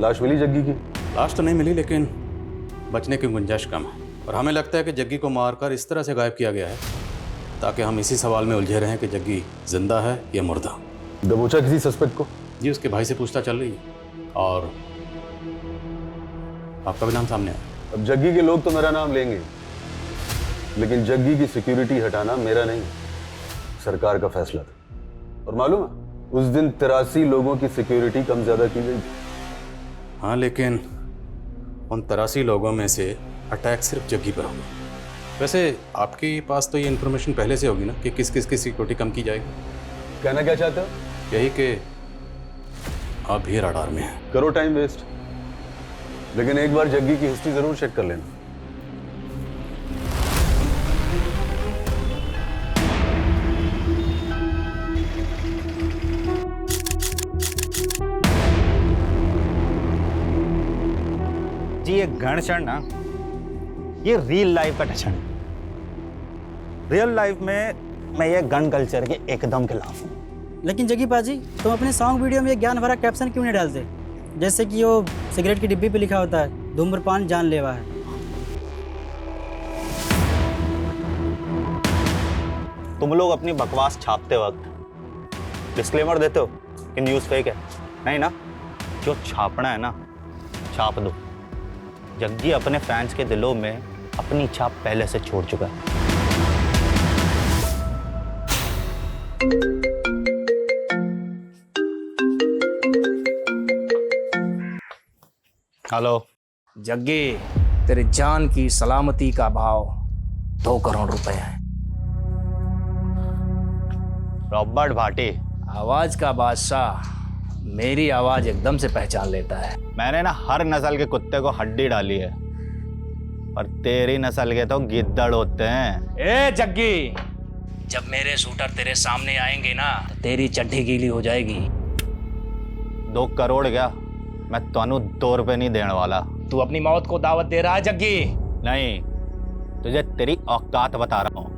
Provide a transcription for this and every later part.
लाश मिली जग्गी की? लाश तो नहीं मिली, लेकिन बचने की गुंजाइश कम है। और हमें लगता है कि जग्गी को मारकर इस तरह से गायब किया गया है ताकि हम इसी सवाल में उलझे रहें कि जग्गी जिंदा है या मुर्दा। दबोचा किसी सस्पेक्ट को? जी, उसके भाई से पूछताछ चल रही है और आपका भी नाम सामने आया। अब जग्गी के लोग तो मेरा नाम लेंगे, लेकिन जग्गी की सिक्योरिटी हटाना मेरा नहीं, सरकार का फैसला था। और मालूम है, उस दिन 83 लोगों की सिक्योरिटी कम ज्यादा की गई। हाँ, लेकिन उन 83 लोगों में से अटैक सिर्फ जग्गी पर होगा। वैसे आपके पास तो ये इन्फॉर्मेशन पहले से होगी ना कि किस किस की सिक्योरिटी कम की जाएगी। कहना क्या चाहते हो? यही कि आप भी रडार में हैं। करो टाइम वेस्ट, लेकिन एक बार जग्गी की हिस्ट्री जरूर चेक कर लेना। जी ये गण क्षण ना, ये रियल लाइफ का टचन है। रियल लाइफ में मैं ये गन कल्चर के एकदम खिलाफ हूँ। लेकिन जग्गी पाजी, तुम अपने सॉन्ग वीडियो में ये ज्ञान भरा कैप्शन क्यों नहीं डालते? जैसे कि वो सिगरेट की डिब्बी पे लिखा होता है, धूम्रपान जानलेवा है। तुम लोग अपनी बकवास छापते वक्त डिस्क्लेमर देते हो कि न्यूज़ फेक है। नहीं ना, जो छापना है ना, छाप दो। जग्गी अपने फैंस के दिलों में अपनी छाप पहले से छोड़ चुका है। हेलो जग्गी, तेरे जान की सलामती का भाव 2 करोड़ रुपए है। रॉबर्ट भाटी, आवाज का बादशाह मेरी आवाज एकदम से पहचान लेता है। मैंने ना हर नस्ल के कुत्ते को हड्डी डाली है, पर तेरी नस्ल के तो गिद्दड़ होते हैं। ए जग्गी, जब मेरे शूटर तेरे सामने आएंगे ना तो तेरी चड्डी गीली हो जाएगी। 2 करोड़ क्या, मैं तानू 2 रुपए नहीं देने वाला। तू अपनी मौत को दावत दे रहा है जग्गी? नहीं, तुझे तेरी औकात बता रहा हूँ।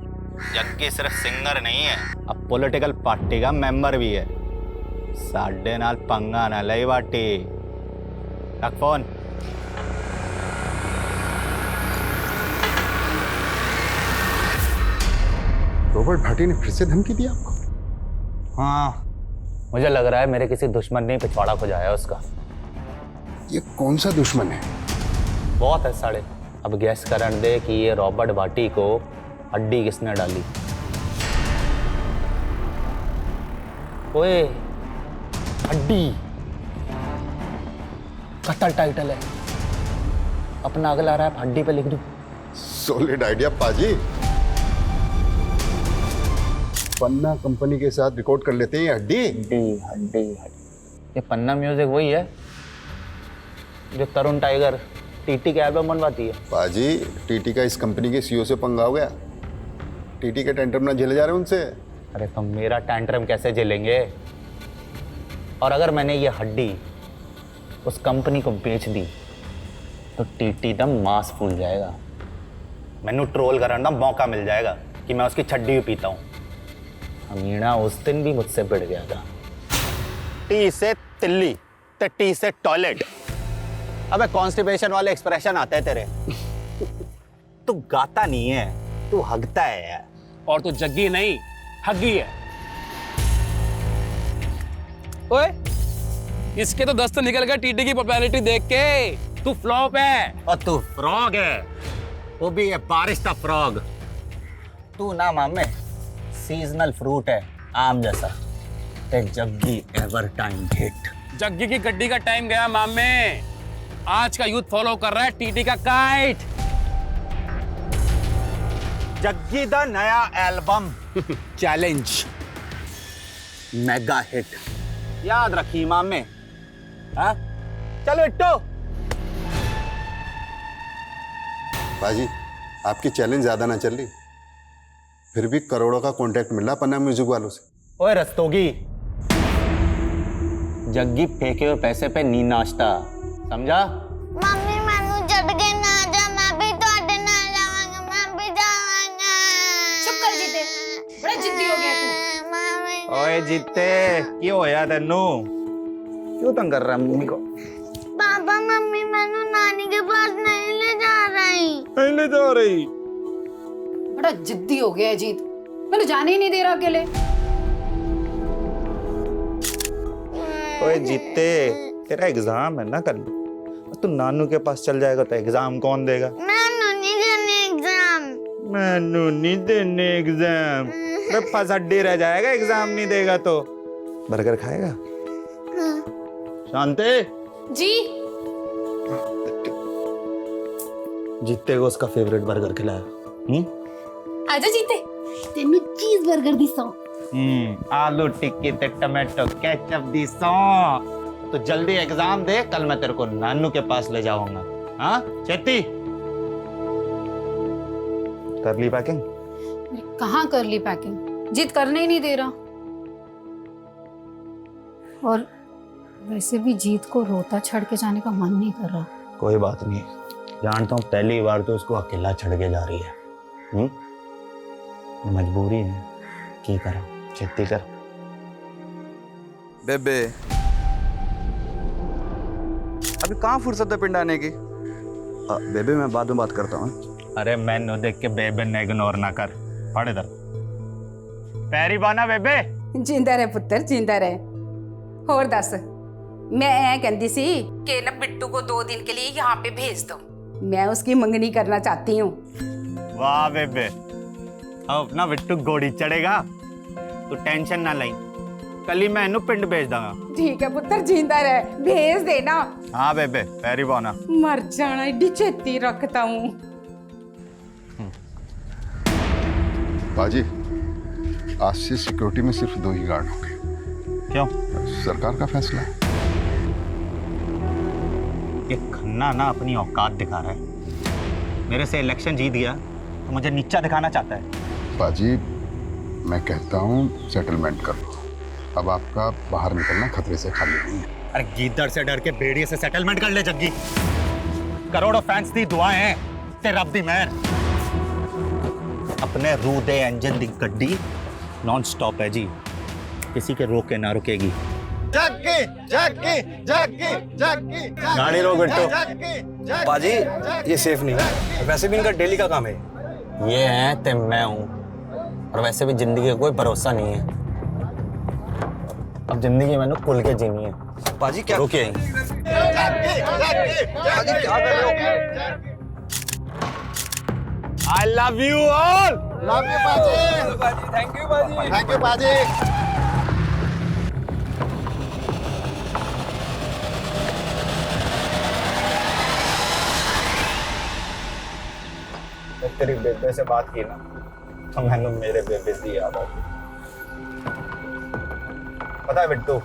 जग्गी सिर्फ सिंगर नहीं है, अब पॉलिटिकल पार्टी का मेंबर भी है। साढ़े नाल पंगा ना लई बाटी। रख फोन। रॉबर्ट भाटी ने फिर से धमकी दी आपको? हाँ, मुझे लग रहा है मेरे किसी दुश्मन ने पिछवाड़ा को जाया उसका। ये कौन सा दुश्मन है? बहुत है साढ़े। अब गैस करन दे कि ये रॉबर्ट भाटी को हड्डी किसने डाली। ओए, हड्डी कत्ल टाइटल है। अपना अगला रैप हड्डी पे लिख दूं। सॉलिड आइडिया पाजी। पन्ना कंपनी के साथ रिकॉर्ड कर लेते हैं ये हड्डी। हड्डी हड्डी हड्डी। ये पन्ना म्यूजिक वही है जो तरुण टाइगर टीटी के एल्बम बनवाती है। पाजी, टीटी का इस कंपनी के सीईओ से पंगा हो गया। टीटी के टेंटरम ना झेले जा रहे उनसे। अरे तो मेरा टैंट्रम कैसे झेलेंगे? और अगर मैंने ये हड्डी उस कंपनी को बेच दी तो टीटी दम मांस फूल जाएगा। मैनू ट्रोल करने का मौका मिल जाएगा कि मैं उसकी छड्डी भी पीता हूँ। अमीना उस दिन भी मुझसे भिड़ गया था। टी से तिल्ली ते टी से टॉयलेट। अबे कॉन्स्टिपेशन वाले एक्सप्रेशन आते हैं तेरे। तू गाता नहीं है, तू हगता है यार। और तू जग्गी नहीं, हग्गी है। ओए, इसके तो दस्त निकल गए टीटी की पॉपुलैरिटी देख के। तू फ्लॉप है। और तू फ्रॉग है, वो भी है बारिश का फ्रॉग। तू ना मामे सीजनल फ्रूट है, आम जैसा। ते Jaggi ever time hit. Jaggi की गड्डी का टाइम गया मामे। आज का यूथ फॉलो कर रहा है टीटी का काइट। जग्गी दा नया एल्बम चैलेंज मेगा हिट। याद रखी मामे। हाँ, चलो इट्टो। पाजी, आपकी चैलेंज ज्यादा ना चल रही, फिर भी करोड़ों का कॉन्ट्रैक्ट मिल रहा पन्ना म्यूजिक वालों से। ओए रस्तोगी, जग्गी फेंके हुए पैसे पे नी नाचता, समझा? मम्मी मैनू छड़ के ना जा, मैं भी ਤੁਹਾਡੇ ਨਾਲ ਜਾਵਾਂਗਾ, मैं भी जावांगा। चुप कर जीते, बड़ा जिद्दी हो गया तू। मम्मी ओए जीते, क्यों होया तेनू? क्यों तंग कर रहा मम्मी को? पापा नहीं तो हो रही। बड़ा जिद्दी हो गया है जीत, मैंने जाने ही नहीं दे रहा अकेले। ओए जीते, तेरा एग्जाम है ना कल, तू नानू के पास चल जाएगा तो एग्जाम कौन देगा? नानू नहीं देने एग्जाम। नानू नहीं देने एग्जाम, फसड्डी रह जाएगा एग्जाम नहीं देगा तो। बर्गर खाएगा? शांति जी जीते को उसका फेवरेट बर्गर खिलाया। आजा जीते, तेनू चीज बर्गर दी सौ। आलू टिक्की ते टमाटो केचप दी सौ। तो जल्दी एग्जाम दे, कल मैं तेरे को नानू के पास ले जाऊंगा। हाँ चेती, कर ली पैकिंग? कहाँ कर ली पैकिंग, जीत करने ही नहीं दे रहा। और वैसे भी जीत को रोता छड़ के जाने का मन नहीं कर रहा। कोई बात नहीं, जानता हूँ पहली बार तो उसको अकेला छड़ के जा रही है। मजबूरी है, की करा, खेती कर। बेबे अभी कहाँ फुर्सत है पिंड आने की? बेबे मैं बाद में बात करता हूँ। अरे मैंने देख के बेबे ने इग्नोर ना कर, पढ़ इधर। पैरी बाना बेबे। जिंदा रहे पुत्र, जिंदा रहे। और दस, मैं ऐ कहती सी कि ना बिट्टू को 2 दिन के लिए यहाँ पे भेज दो, मैं उसकी मंगनी करना चाहती हूँ। वाह बेबे, अब ना बिट्टू घोड़ी चढ़ेगा, तू टेंशन ना लाई, कल ही मैं इन्हू पिंड भेज दूंगा। ठीक है पुत्र, जिंदा रहे, भेज देना। हाँ बेबे, पैरी बाना। मर जाना, एडी छेती रखता हूँ। बाजी, आज से सिक्योरिटी में सिर्फ 2 ही गार्ड होंगे। क्यों? सरकार का फैसला है। ये खन्ना ना अपनी औकात दिखा रहा है। मेरे से इलेक्शन जीत गया तो मुझे नीचा दिखाना चाहता है। बाजी, मैं कहता हूँ सेटलमेंट कर लो। अब आपका बाहर निकलना खतरे से खाली नहीं है। अरे गीदड़ से डर के भेड़िए से सेटलमेंट कर ले जग्गी। करोड़ों फैंस दी दुआएं हैं, तेरा रब दी मेहर। अपने रू दे इंजन दी गड्डी नॉन स्टॉप है जी, किसी के रोके ना रुकेगी। जग्गी जग्गी जग्गी जग्गी गाड़ी रोक बिट्टू। बाजी ये सेफ नहीं है, वैसे भी इनका डेली का काम है। ये है ते मैं हूँ, और वैसे भी जिंदगी का कोई भरोसा नहीं है। अब जिंदगी मैंने खुल के जीनी है। बाजी क्या रुकिए, बाजी क्या कर रहे हो? I love you all. Love you बाजी, थैंक यू बाजी, थैंक यू बाजी। तेरी बेबे से बात की ना तो मैंने मेरे बेबे की याद आ गई। पता है बिट्टू,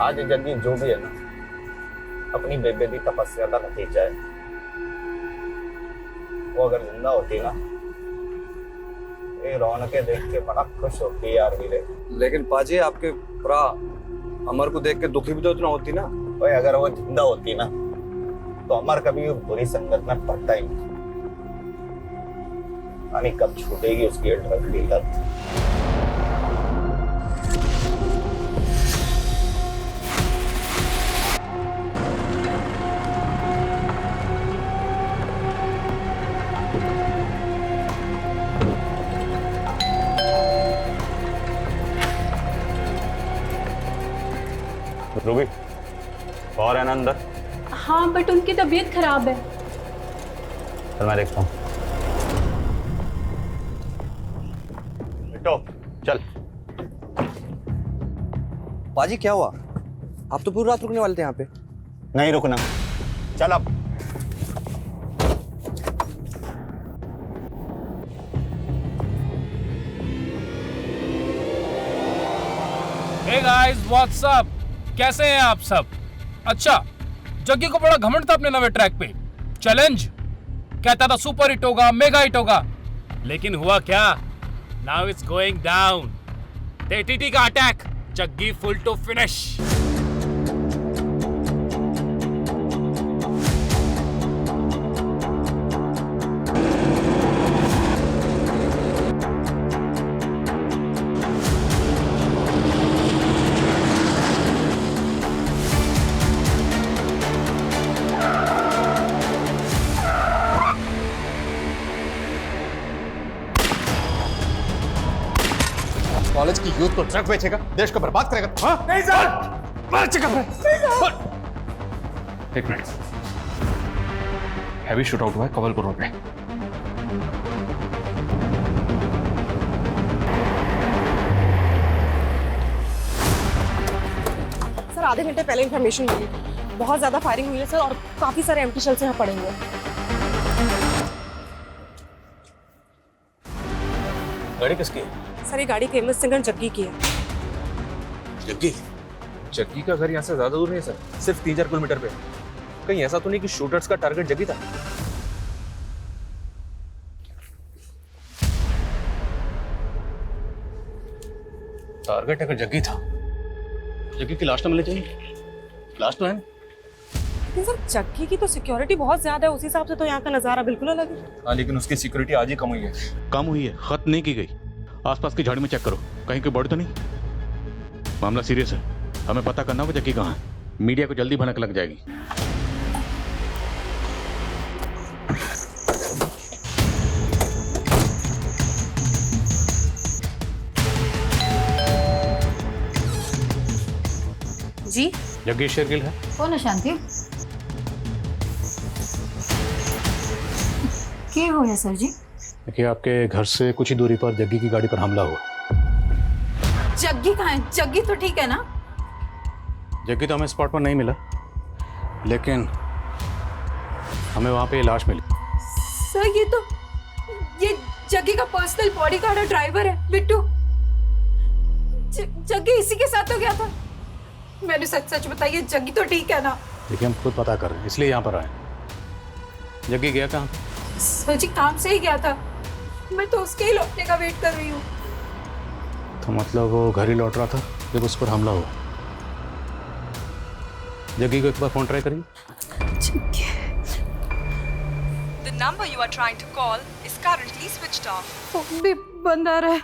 आज जग्गी जो भी है ना, अपनी बेबे की तपस्या का नतीजा है। वो अगर जिंदा होती ना, ये रौनकें देख के बड़ा खुश होती यार वीरे। लेकिन पाजी आपके भरा अमर को देख के दुखी भी तो इतना होती ना। भाई अगर वो जिंदा होती ना तो अमर कभी बुरी संगत में पड़ता ही नहीं। यानी कब छूटेगी उसकी ड्रग की लत। रूबी, और है ना अंदर? हाँ बट उनकी तबीयत खराब है। चल मैं देखता हूँ। बिट्टू चल। बाजी क्या हुआ? आप तो पूरी रात रुकने वाले थे यहाँ पे। नहीं रुकना, चल अब। हे गाइस व्हाट्स अप, कैसे हैं आप सब? अच्छा, जग्गी को बड़ा घमंड था अपने नवे ट्रैक पे। चैलेंज कहता था सुपर हिट होगा, मेगा हिट होगा, लेकिन हुआ क्या? Now it's going down. TT का attack, Jaggi full to finish. कि यूथ को ड्रग बेचेगा, देश को बर्बाद करेगा। हाँ नहीं सर, एक मिनट, हैवी शूट आउट हुआ है कवलपुर रोड पे। सर आधे घंटे पहले इन्फॉर्मेशन मिली, बहुत ज्यादा फायरिंग हुई है सर, और काफी सारे एम्प्टी शेल्स यहाँ पड़े हुए हैं। गाड़ी किसकी है? सर ये गाड़ी फेमस सिंगर जग्गी की है। जग्गी? जग्गी का घर यहाँ से ज्यादा दूर नहीं है सर, सिर्फ 3-4 किलोमीटर पे। कहीं ऐसा तो नहीं कि शूटर्स का टारगेट जग्गी था? टारगेट अगर जग्गी था, जग्गी की लाश तो मिलनी चाहिए। लाश तो है ना? लेकिन सर जग्गी की तो सिक्योरिटी बहुत ज्यादा है, उस हिसाब से तो यहाँ का नजारा बिल्कुल अलग है। हाँ लेकिन उसकी सिक्योरिटी आज ही कम हुई है। कम हुई है, खत्म नहीं की गई। आसपास की झाड़ी में चेक करो, कहीं कोई बॉडी तो नहीं। मामला सीरियस है, हमें पता करना होगा जग्गी कहाँ है। मीडिया को जल्दी भनक लग जाएगी। जी जग्गी शेरगिल है। कौन है शांति? क्या हो गया सर जी? देखिए, आपके घर से कुछ ही दूरी पर जग्गी की गाड़ी पर हमला हुआ। जग्गी कहाँ है? जग्गी तो ठीक है ना? जग्गी तो हमें स्पॉट पर नहीं मिला, लेकिन हमें वहाँ पे लाश मिली। सर ये जग्गी का पर्सनल बॉडीगार्ड और ड्राइवर है बिट्टू। जग्गी इसी के साथ तो गया था। मैंने सच बताइए, जग्गी तो ठीक है ना? देखिए, हम खुद पता कर रहे हैं, इसलिए यहाँ पर आए। जग्गी गया कहाँ? सर जी काम से ही गया था, मैं तो उसके ही लौटने का वेट कर रही हूँ। तो मतलब वो घर ही लौट रहा था जब उस पर हमला हुआ। जग्गी को एक बार फोन ट्राई करिए। The number you are trying to call is currently switched off. Phone भी बंद आ रहा है।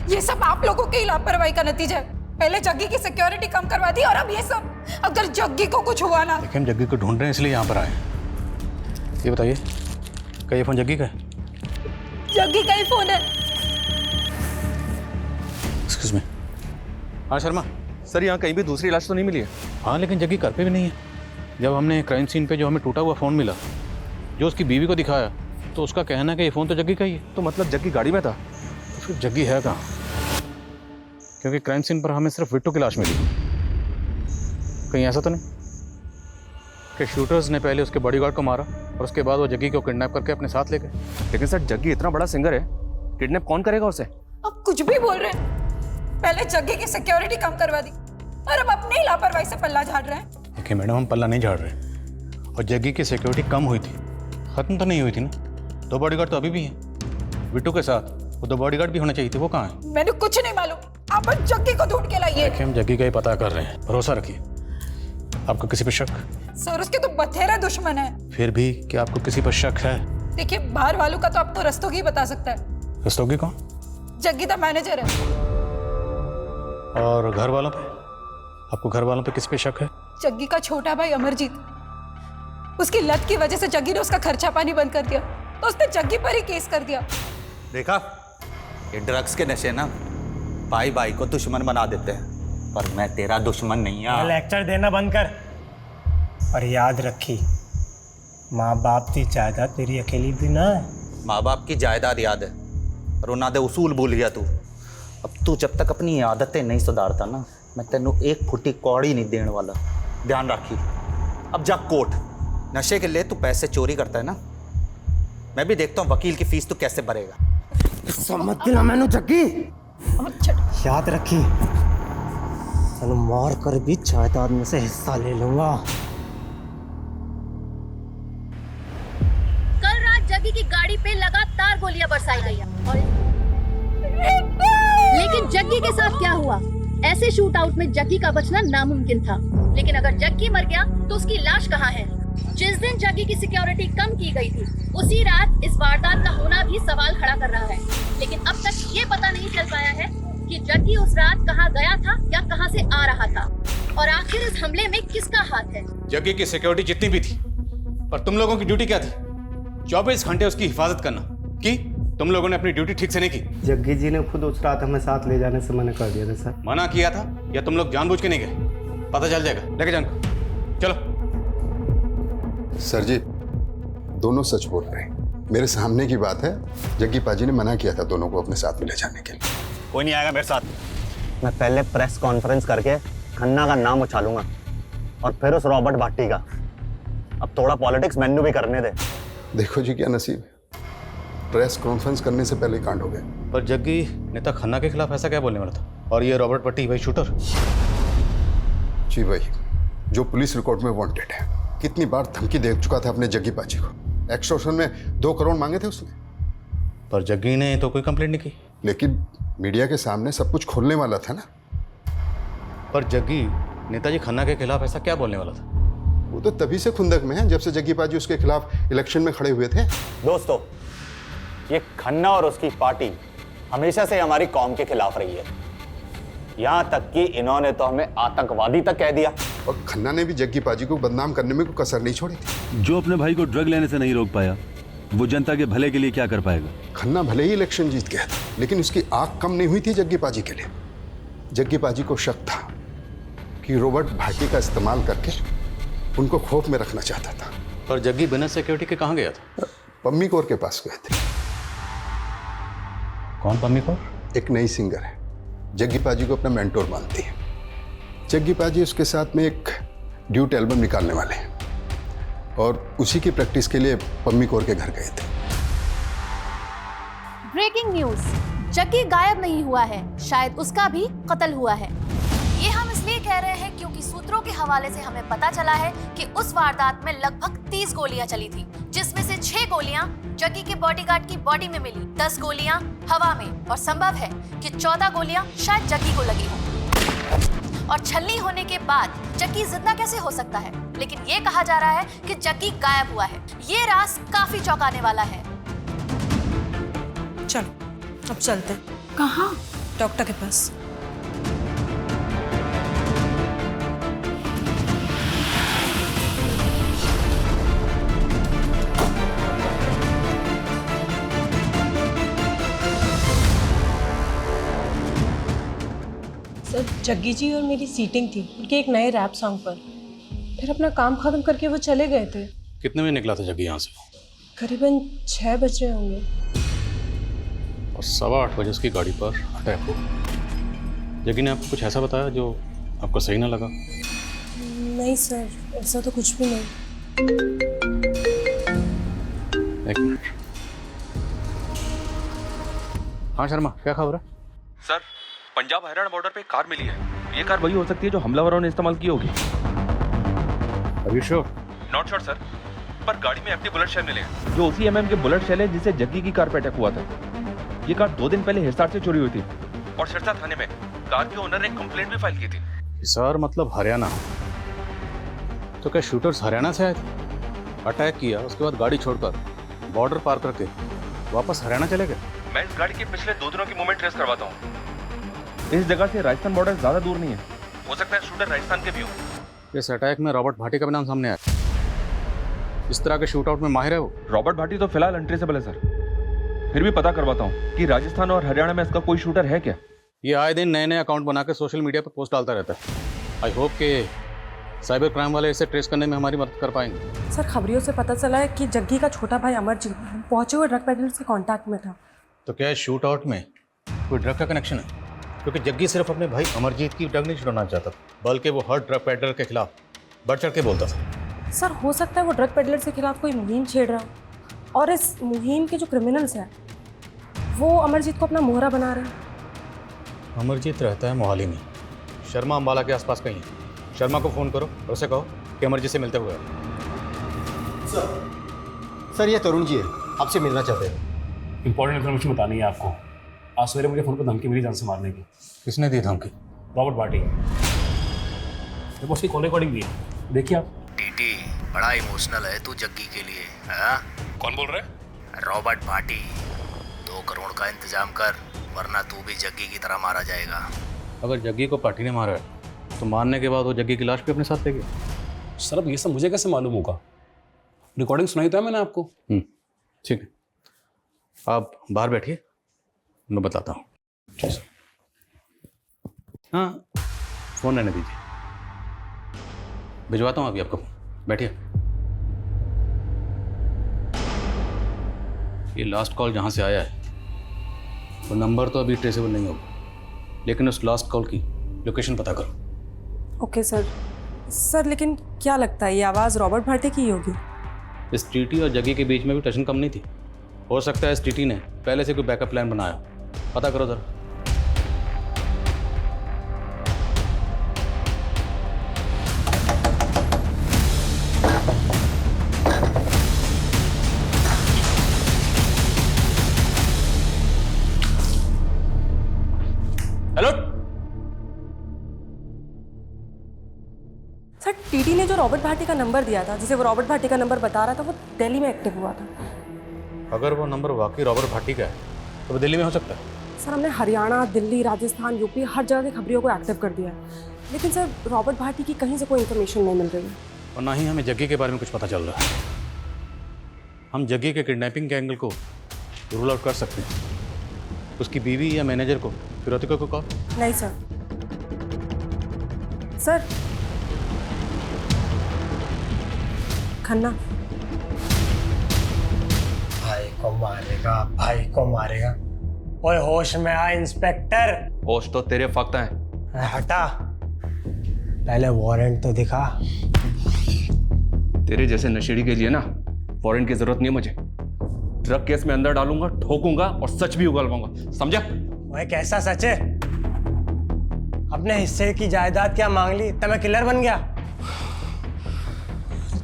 ये सब आप लोगों की लापरवाही का नतीजा है। पहले जग्गी की सिक्योरिटी कम करवा दी और अब ये सब। अगर जग्गी को कुछ हुआ ना। देखिए, हम जग्गी को ढूंढ रहे हैं, इसलिए यहाँ पर आए। ये बताइए, क्या ये फोन जग्गी का है? जग्गी का ही फोन है। Excuse me. हाँ शर्मा। सर यहाँ कहीं भी दूसरी लाश तो नहीं मिली है? हाँ, लेकिन जग्गी घर पे भी नहीं है। जब हमने क्राइम सीन पे जो हमें टूटा हुआ फ़ोन मिला, जो उसकी बीवी को दिखाया, तो उसका कहना है कि ये फ़ोन तो जग्गी का ही है। तो मतलब जग्गी गाड़ी में था? तो फिर जग्गी है कहाँ? क्योंकि क्राइम सीन पर हमें सिर्फ बिट्टू की लाश मिली। कहीं ऐसा तो नहीं कि शूटर्स ने पहले उसके बॉडीगार्ड को मारा और उसके बाद वो जग्गी को किडनैप करके अपने साथ ले गए? लेकिन सर जग्गी इतना बड़ा सिंगर है, किडनैप कौन करेगा उसे? अब कुछ भी बोल रहे हैं। पहले जग्गी की सिक्योरिटी कम करवा दी और अब अपनी ही लापरवाही से पल्ला झाड़ रहे हैं। देखिए मैडम, हम पल्ला नहीं झाड़ रहे, और जग्गी की सिक्योरिटी कम हुई थी, खत्म तो नहीं हुई थी ना। 2 बॉडीगार्ड तो अभी भी हैं बिट्टू के साथ। वो 2 बॉडीगार्ड भी होने चाहिए थे, वो कहाँ है? मैंने कुछ नहीं मालूम, आप जग्गी को ढूंढ के लाइए। देखिए, हम जग्गी का ही पता कर रहे हैं, भरोसा रखिए। आपको किसी पर शक? सर उसके तो बथेरा दुश्मन है। फिर भी क्या आपको किसी पर शक है? देखिए, बाहर वालों का तो आपको रस्तोगी बता सकता है। रस्तोगी कौन? जग्गी तो मैनेजर है। और घर वालों पे? आपको घर वालों पे किस पे शक है? जग्गी का छोटा भाई अमरजीत, उसकी लत की वजह से जग्गी ने उसका खर्चा पानी बंद कर दिया, तो उसने जग्गी पर ही केस कर दिया। देखा, ये ड्रग्स के नशे ना भाई भाई को दुश्मन बना देते हैं, पर मैं तेरा दुश्मन नहीं हूं। लेक्चर देना बंद कर और याद रखी, माँ बाप की जायदाद तेरी अकेली भी ना है। माँ बाप की जायदाद याद है, और उन्हों दे उसूल भूल गया तू। अब तू जब तक अपनी आदतें नहीं सुधारता ना, मैं तेनों एक फुटी कौड़ी नहीं देने वाला, ध्यान रखी। अब जा कोर्ट, नशे के लिए तू पैसे चोरी करता है ना, मैं भी देखता हूँ वकील की फीस तू कैसे भरेगा। समझ दिला मैनू जग्गी, याद रखी, तेनू मार कर भी जायदाद में से हिस्सा ले लूंगा। कल रात जग्गी की गाड़ी पे लगातार गोलियां बरसाई गई और लेकिन जग्गी के साथ क्या हुआ? ऐसे शूट आउट में जग्गी का बचना नामुमकिन था, लेकिन अगर जग्गी मर गया तो उसकी लाश कहाँ है? जिस दिन जग्गी की सिक्योरिटी कम की गई थी, उसी रात इस वारदात का होना भी सवाल खड़ा कर रहा है। लेकिन अब तक ये पता नहीं चल पाया है कि जग्गी उस रात कहाँ गया था या कहाँ से आ रहा था, और आखिर इस हमले में किसका हाथ है? जग्गी की सिक्योरिटी जितनी भी थी, पर तुम लोगों की ड्यूटी क्या थी? 24 घंटे उसकी हिफाजत करना की। तुम लोगों ने अपनी ड्यूटी ठीक से नहीं की। जग्गी जी ने खुद उस रात हमें साथ ले जाने से मना कर दिया था सर। मना किया था या तुम लोग जानबूझ के नहीं गए? पता चल जाएगा, लेके जान। चलो। सर जी दोनों सच बोल रहे हैं, मेरे सामने की बात है। जग्गी पाजी ने मना किया था दोनों को अपने साथ में ले जाने के लिए। कोई नहीं आएगा मेरे साथ। मैं पहले प्रेस कॉन्फ्रेंस करके खन्ना का नाम उछालूंगा और फिर उस रॉबर्ट भाटी का। अब थोड़ा पॉलिटिक्स मैन्यू भी करने दे। देखो जी क्या नसीब है, प्रेस कॉन्फ्रेंस करने से पहले कांड हो गया। पर जग्गी नेता खन्ना के खिलाफ ऐसा क्या बोलने वाला था? और ये रॉबर्ट भट्टी भाई शूटर? जी भाई, जो पुलिस रिकॉर्ड में वांटेड है, कितनी बार धमकी दे चुका था अपने जग्गी पाजी को। एक्सटॉर्शन में 2 करोड़ मांगे थे उसने। पर जग्गी ने तो कोई कंप्लेंट नहीं की। लेकिन मीडिया के सामने सब कुछ खोलने वाला था ना। पर जग्गी नेताजी खन्ना के खिलाफ ऐसा क्या बोलने वाला था? वो तो तभी से खुंदक में है जब से जग्गी पाजी उसके खिलाफ इलेक्शन में खड़े हुए थे। दोस्तों, ये खन्ना और उसकी पार्टी हमेशा से हमारी कौम के खिलाफ रही है। यहाँ तक कि इन्होंने तो हमें आतंकवादी तक कह दिया। और खन्ना ने भी जग्गी पाजी को बदनाम करने में कोई कसर नहीं छोड़ी थी। जो अपने भाई को ड्रग लेने से नहीं रोक पाया, वो जनता के भले के लिए क्या कर पाएगा? खन्ना भले ही इलेक्शन जीत गया था, लेकिन उसकी आंख कम नहीं हुई थी जग्गी पाजी के लिए। जग्गी पाजी को शक था कि रॉबर्ट भाटी का इस्तेमाल करके उनको खौफ में रखना चाहता था। पर जग्गी बिना सिक्योरिटी के कहाँ गया था? पम्मी कौर के पास गए थे। कौन पम्मी कौर? एक नई सिंगर है, जग्गी पाजी को अपना मेंटोर मानती है। जग्गी पाजी उसके साथ में एक ड्यूट एल्बम निकालने वाले हैं और उसी की प्रैक्टिस के लिए पम्मी कौर के घर गए थे। ब्रेकिंग न्यूज, जग्गी गायब नहीं हुआ है, शायद उसका भी कत्ल हुआ है। ये हम इसलिए कह रहे हैं क्योंकि सूत्रों के हवाले से हमें पता चला है कि उस वारदात में लगभग 30 गोलियां चली थी, जिसमें से 6 गोलियां जग्गी के बॉडीगार्ड की बॉडी में मिली, 10 गोलियां हवा में, और संभव है कि 14 गोलियां शायद जग्गी को लगी हो। और छलनी होने के बाद जग्गी जिंदा कैसे हो सकता है? लेकिन ये कहा जा रहा है कि जग्गी गायब हुआ है। ये राज काफी चौंकाने वाला है। चलो अब चलते। कहाँ? डॉक्टर के पास। सर, जग्गी जी और मेरी सीटिंग थी उनके एक नए रैप सॉन्ग पर। फिर अपना काम खत्म करके वो चले गए थे। कितने बजे निकला था जग्गी यहाँ से? करीबन 6 बज रहे होंगे। और 8:15 बजे उसकी गाड़ी पर अटैक हुआ। जग्गी ने आपको कुछ ऐसा बताया जो आपको सही ना लगा? नहीं सर, ऐसा तो कुछ भी नहीं। एक मिनट। हाँ शर्मा, क्या खबर है? सर, पंजाब हरियाणा बॉर्डर पे एक कार मिली है। ये कार वही हो सकती है जो हमलावरों ने इस्तेमाल की होगी। Are you sure? Not sure sir, पर गाड़ी में एम्प्टी बुलेट शेल मिले हैं, जो उसी एमएम के बुलेट शेल है जिससे जग्गी की कार पे अटैक हुआ था। ये कार 2 दिन पहले हिसार से चोरी हुई थी और सिरसा थाने में कार के ओनर ने कंप्लेंट भी फाइल की थी। हिसार मतलब हरियाणा? तो क्या शूटर्स हरियाणा से आए थे? अटैक किया, उसके बाद गाड़ी छोड़कर बॉर्डर पार करके वापस हरियाणा चले गए? मैं इस गाड़ी के पिछले 2 दिनों की मूवमेंट ट्रेस करवाता हूँ। इस जगह से राजस्थान बॉर्डर ज्यादा दूर नहीं है, हो सकता है शूटर राजस्थान के भी हो। इस अटैक में रॉबर्ट भाटी का भी नाम सामने आया। इस तरह के शूट आउट में माहिर है वो। रॉबर्ट भाटी तो फिलहाल अनट्रेसेबल है सर, फिर भी पता करवाता हूँ कि राजस्थान और हरियाणा में इसका कोई शूटर है क्या। ये आए दिन नए नए अकाउंट बना के सोशल मीडिया पर पोस्ट डालता रहता है। आई होप कि साइबर क्राइम वाले इसे ट्रेस करने में हमारी मदद कर पाएंगे। सर, खबरियों से पता चला है कि जग्गी का छोटा भाई अमरजीत पहुंचे हुए ड्रग पेडलर्स के कांटेक्ट में था। तो क्या शूट आउट में कोई ड्रग का कनेक्शन है? क्योंकि जग्गी सिर्फ अपने भाई अमरजीत की ड्रग नहीं छुड़ाना चाहता, बल्कि वो हर ड्रग पेडलर के खिलाफ बढ़ चढ़ के बोलता था। सर, हो सकता है वो ड्रग पेडलर्स के खिलाफ कोई मुहिम छेड़ रहा हो और इस मुहिम के जो क्रिमिनल्स हैं वो अमरजीत को अपना मोहरा बना रहे हैं। अमरजीत रहता है मोहाली में, शर्मा अंबाला के आसपास कहीं है। शर्मा को फ़ोन करो और उसे कहो कि अमरजीत से मिलते हुए। सर, ये तरुण जी है, आपसे मिलना चाहते हैं। इंपॉर्टेंट इन्फॉर्मेशन बतानी है आपको। आज सवेरे मुझे फ़ोन पर धमकी मिली जान से मारने की। किसने दी धमकी? रॉबर्ट भाटी। मेरे को उसकी कॉल रिकॉर्डिंग दी है, देखिए आप। टीटी बड़ा इमोशनल है तू जग्गी के लिए, हाँ? कौन बोल रहे हैं? रॉबर्ट भाटी, 2 करोड़ का इंतजाम कर, वरना तू भी जग्गी की तरह मारा जाएगा। अगर जग्गी को पार्टी ने मारा है तो मारने के बाद वो जग्गी की लाश भी अपने साथ ले गया। सर, अब ये सब मुझे कैसे मालूम होगा? रिकॉर्डिंग सुनाई तो है मैंने आपको। ठीक है, आप बाहर बैठिए, मैं बताता हूँ। हाँ, फ़ोन रहने दीजिए, भिजवाता हूँ अभी आपको। बैठिए। ये लास्ट कॉल जहाँ से आया है वो नंबर तो अभी ट्रेसेबल नहीं होगा, लेकिन उस लास्ट कॉल की लोकेशन पता करो। Okay sir. सर लेकिन क्या लगता है ये आवाज़ रॉबर्ट भाटे की ही होगी? इस टीटी और जग्गी के बीच में भी टशन कम नहीं थी। हो सकता है इस टीटी ने पहले से कोई बैकअप प्लान बनाया। पता करो जरा। हेलो सर, टीटी ने जो रॉबर्ट भाटे का नंबर दिया था, जिसे वो रॉबर्ट भाटे का नंबर बता रहा था, वो दिल्ली में एक्टिव हुआ था। अगर वो नंबर वाकई रॉबर्ट भाटी का है तो वो दिल्ली में हो सकता है। सर हमने हरियाणा, दिल्ली, राजस्थान, यूपी हर जगह के खबरियों को एक्टिव कर दिया है, लेकिन सर रॉबर्ट भाटी की कहीं से कोई इन्फॉर्मेशन नहीं मिल रही है। और ना ही हमें जग्गी के बारे में कुछ पता चल रहा है। हम जग्गी के किडनैपिंग के एंगल को रूल आउट कर सकते हैं। उसकी बीवी या मैनेजर को, फिरौती को कॉल? नहीं सर। सर खन्ना भाई को मारेगा, भाई को मारेगा। ओए होश में आ इंस्पेक्टर। होश तो तेरे फक्त हैं। हटा, पहले वारंट तो दिखा। तेरे जैसे नशेड़ी के लिए ना वारंट की जरूरत नहीं है मुझे। ड्रग केस में अंदर डालूंगा, ठोकूंगा और सच भी उगलवाऊंगा, समझा? ओए कैसा सच है? अपने हिस्से की जायदाद क्या मांग ली तब मैं किलर बन गया?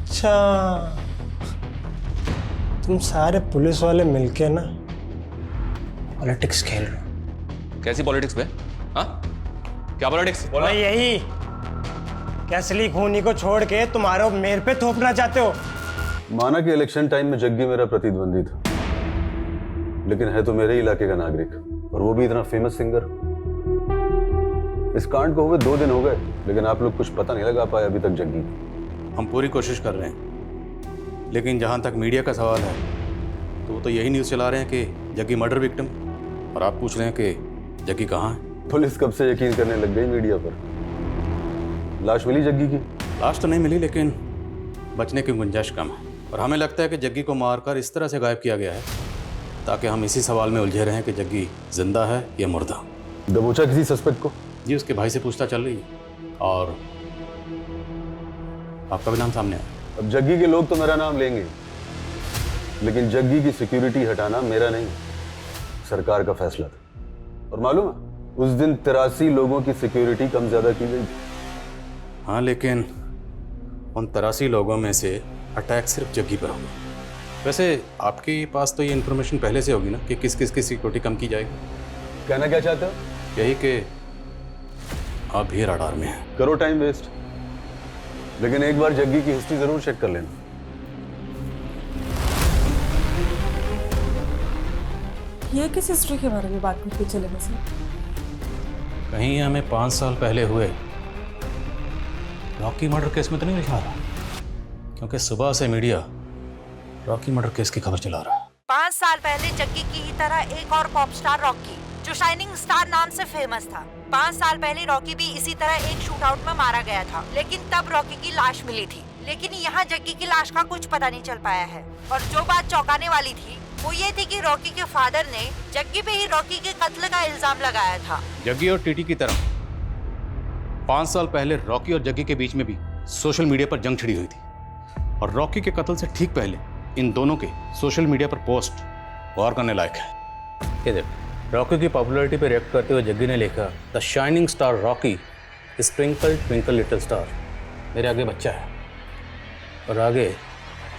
अच्छा, तुम सारे पुलिस वाले मिलके ना पॉलिटिक्स खेल रहे हो। कैसी पॉलिटिक्स बे? हाँ, क्या पॉलिटिक्स? बोला यही कि असली खूनी को छोड़ के तुम्हारे मेरे पे थोपना चाहते हो। माना कि इलेक्शन टाइम में जग्गी मेरा प्रतिद्वंदी था, लेकिन है तो मेरे इलाके का नागरिक, और वो भी इतना फेमस सिंगर। इस कांड को हुए 2 दिन हो गए, लेकिन आप लोग कुछ पता नहीं लगा पाए अभी तक जग्गी। हम पूरी कोशिश कर रहे हैं, लेकिन जहाँ तक मीडिया का सवाल है तो वो तो यही न्यूज़ चला रहे हैं कि जग्गी मर्डर विक्टिम, और आप पूछ रहे हैं कि जग्गी कहाँ है। पुलिस कब से यकीन करने लग गई मीडिया पर। लाश मिली जग्गी की? लाश तो नहीं मिली, लेकिन बचने की गुंजाइश कम है, और हमें लगता है कि जग्गी को मारकर इस तरह से गायब किया गया है ताकि हम इसी सवाल में उलझे रहें कि जग्गी जिंदा है या मुर्दा। दबोचा किसी सस्पेक्ट को? जी, उसके भाई से पूछताछ चल रही है, और आपका भी नाम सामने आया। अब जग्गी के लोग तो मेरा नाम लेंगे, लेकिन जग्गी की सिक्योरिटी हटाना मेरा नहीं, सरकार का फैसला था। और मालूम है, उस दिन 83 लोगों की सिक्योरिटी कम ज्यादा की गई। हाँ, लेकिन उन 83 लोगों में से अटैक सिर्फ जग्गी पर होगा। वैसे आपके पास तो ये इन्फॉर्मेशन पहले से होगी ना कि किस किस की सिक्योरिटी कम की जाएगी। कहना क्या चाहते हो? यही कि आप भी रडार में हैं। करो टाइम वेस्ट, लेकिन एक बार जग्गी की हिस्ट्री जरूर चेक कर लेना। ये किस हिस्ट्री के बारे में बात करते चले वैसे? कहीं हमें 5 साल पहले हुए रॉकी मर्डर केस में तो नहीं लिखा रहा, क्योंकि सुबह से मीडिया रॉकी मर्डर केस की खबर चला रहा है। 5 साल पहले जग्गी की ही तरह एक और पॉप स्टार रॉकी, जो शाइनिंग स्टार नाम से फेमस था। 5 साल पहले रॉकी भी इसी तरह एक शूट आउट में मारा गया था, लेकिन तब रॉकी की लाश मिली थी। लेकिन यहाँ जग्गी की लाश का कुछ पता नहीं चल पाया है। और जो बात चौंकाने वाली थी वो ये थी कि रॉकी के फादर ने जग्गी पे ही रॉकी के कत्ल का इल्जाम लगाया था। जग्गी और टीटी की तरह 5 साल पहले रॉकी और जग्गी के बीच में भी सोशल मीडिया पर जंग छिड़ी हुई थी, और रॉकी के कत्ल से ठीक पहले इन दोनों के सोशल मीडिया पर पोस्ट गौर करने लायक है। ये देख, रॉकी की पॉपुलैरिटी पे रिएक्ट करते हुए जग्गी ने लिखा, the shining star Rocky is twinkle twinkle little star, मेरे आगे बच्चा है। और आगे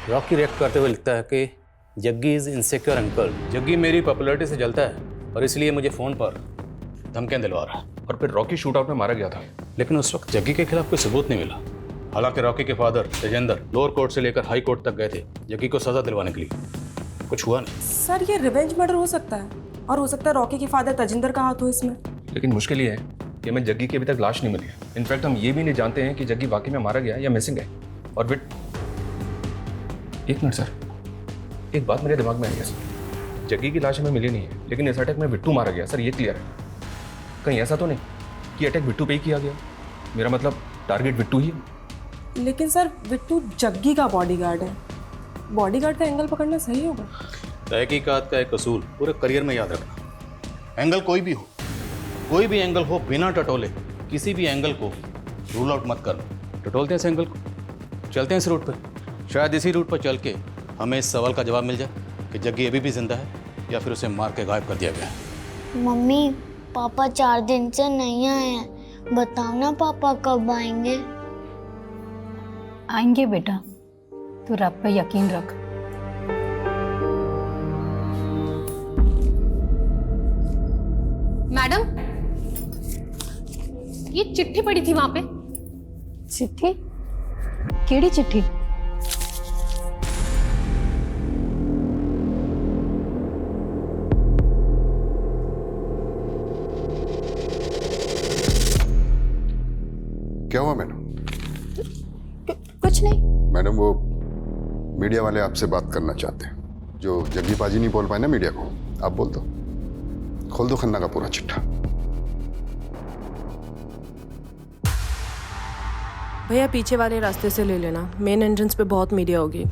रॉकी रिएक्ट करते हुए लिखता है कि Jaggi is insecure uncle, Jaggi मेरी पॉपुलैरिटी से जलता है और इसलिए मुझे फ़ोन पर धमकियाँ दिलवा रहा है। और फिर रॉकी शूट आउट में मारा गया था, लेकिन उस वक्त जग्गी के खिलाफ कोई सबूत नहीं मिला। हालांकि रॉकी के फादर तेजेंद्र लोअर कोर्ट से लेकर हाई कोर्ट तक गए थे जग्गी को सजा दिलवाने के लिए, कुछ हुआ नहीं। सर ये रिवेंज मर्डर हो सकता है, और हो सकता है रॉकी के फादर तजिंदर का हाथ हो इसमें। लेकिन मुश्किल ये है कि हमें जग्गी की अभी तक लाश नहीं मिली है। इनफैक्ट हम ये भी नहीं जानते हैं कि जग्गी वाकई में मारा गया या मिसिंग है। और फिर एक मिनट सर, एक बात मेरे दिमाग में आई है। जग्गी की लाश हमें मिली नहीं है, लेकिन इस अटैक में बिट्टू मारा गया सर, ये क्लियर है। कहीं ऐसा तो नहीं कि अटैक बिट्टू पे ही किया गया? मेरा मतलब टारगेट बिट्टू ही है। लेकिन सर बिट्टू जग्गी का बॉडीगार्ड है, बॉडीगार्ड का एंगल पकड़ना सही होगा? तहकीकात का एक असूल पूरे करियर में याद रखना, एंगल कोई भी हो, कोई भी एंगल हो, बिना टटोले किसी भी एंगल को रूल आउट मत करो। टटोलते हैं इस एंगल को, चलते हैं इस रूट पर, शायद इसी रूट पर चल के हमें इस सवाल का जवाब मिल जाए कि जग्गी अभी भी जिंदा है या फिर उसे मार के गायब कर दिया गया है। मम्मी पापा 4 दिन से नहीं आए हैं, बताओ ना पापा कब आएंगे? आएंगे बेटा, तू रब पे यकीन रख। मैडम, ये चिट्ठी पड़ी थी वहां पे। चिट्ठी? केड़ी चिट्ठी? क्या हुआ मैडम? कुछ नहीं। मैडम वो मीडिया वाले आपसे बात करना चाहते हैं। जो जग्गी पाजी नहीं बोल पाए ना मीडिया को, आप बोल दो, खोल दो खन्ना का पूरा चिट्ठा। भैया पीछे वाले रास्ते से ले लेना, मेन एंट्रेंस पे बहुत मीडिया होगी,